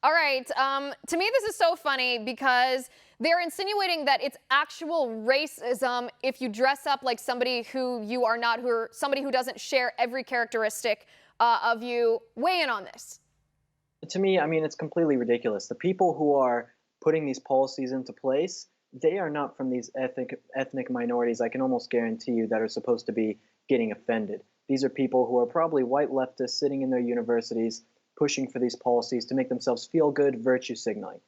All right. To me, this is so funny because they're insinuating that it's actual racism if you dress up like somebody who you are not, somebody who doesn't share every characteristic of you. Weigh in on this. To me, I mean, it's completely ridiculous. The people who are putting these policies into place, they are not from these ethnic minorities. I can almost guarantee you that are supposed to be getting offended. These are people who are probably white leftists sitting in their universities, pushing for these policies to make themselves feel good, virtue signaling.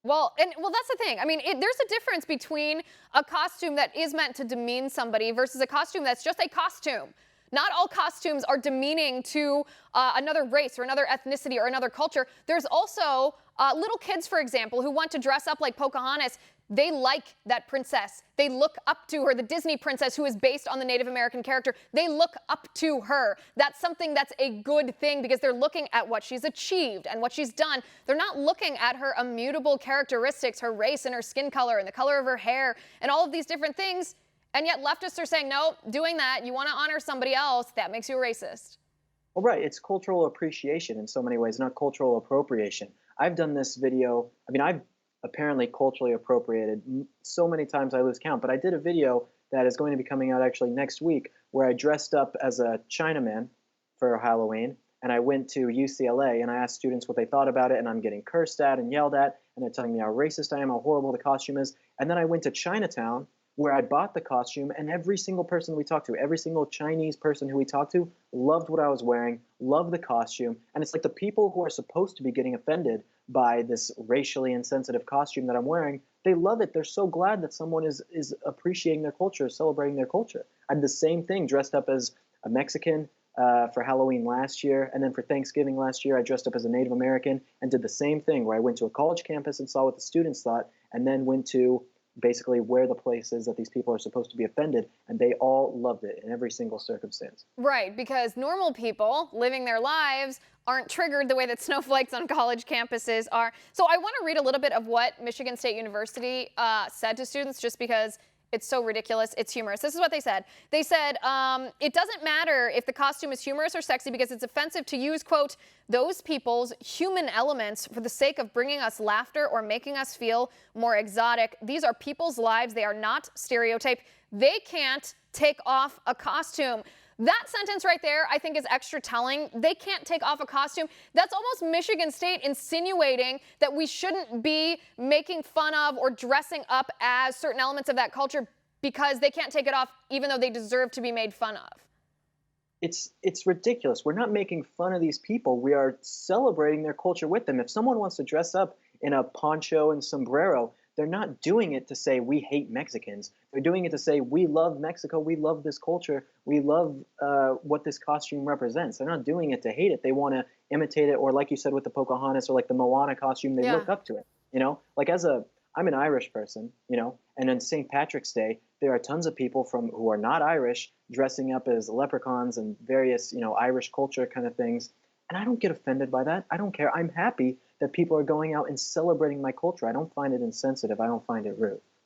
Well, that's the thing. I mean, there's a difference between a costume that is meant to demean somebody versus a costume that's just a costume. Not all costumes are demeaning to another race or another ethnicity or another culture. There's also little kids, for example, who want to dress up like Pocahontas. They like that princess. They look up to her, the Disney princess who is based on the Native American character. They look up to her. That's something that's a good thing because they're looking at what she's achieved and what she's done. They're not looking at her immutable characteristics, her race and her skin color and the color of her hair and all of these different things. And yet leftists are saying, no, doing that, you want to honor somebody else, that makes you a racist. Well, right, it's cultural appreciation in so many ways, not cultural appropriation. I've done this video, I mean, I've apparently culturally appropriated so many times I lose count, but I did a video that is going to be coming out actually next week where I dressed up as a Chinaman for Halloween, and I went to UCLA and I asked students what they thought about it, and I'm getting cursed at and yelled at, and they're telling me how racist I am, how horrible the costume is. And then I went to Chinatown where I bought the costume, and every single person we talked to, every single Chinese person who we talked to, loved what I was wearing, loved the costume. And it's like the people who are supposed to be getting offended by this racially insensitive costume that I'm wearing, they love it. They're so glad that someone is appreciating their culture, celebrating their culture. I did the same thing, dressed up as a Mexican for Halloween last year, and then for Thanksgiving last year, I dressed up as a Native American and did the same thing where I went to a college campus and saw what the students thought, and then went to basically where the place is that these people are supposed to be offended, and they all loved it in every single circumstance. Right, because normal people living their lives aren't triggered the way that snowflakes on college campuses are. So I want to read a little bit of what Michigan State University said to students just because it's so ridiculous. It's humorous. This is what they said. They said, it doesn't matter if the costume is humorous or sexy because it's offensive to use, quote, those people's human elements for the sake of bringing us laughter or making us feel more exotic. These are people's lives. They are not stereotyped. They can't take off a costume. That sentence right there, I think, is extra telling. They can't take off a costume. That's almost Michigan State insinuating that we shouldn't be making fun of or dressing up as certain elements of that culture because they can't take it off even though they deserve to be made fun of. It's ridiculous. We're not making fun of these people. We are celebrating their culture with them. If someone wants to dress up in a poncho and sombrero, they're not doing it to say we hate Mexicans. They're doing it to say we love Mexico, we love this culture, we love what this costume represents. They're not doing it to hate it. They want to imitate it, or like you said with the Pocahontas or like the Moana costume, they look up to it. Like I'm an Irish person, and on St. Patrick's Day, there are tons of people who are not Irish dressing up as leprechauns and various, Irish culture kind of things. And I don't get offended by that. I don't care. I'm happy that people are going out and celebrating my culture. I don't find it insensitive. I don't find it rude.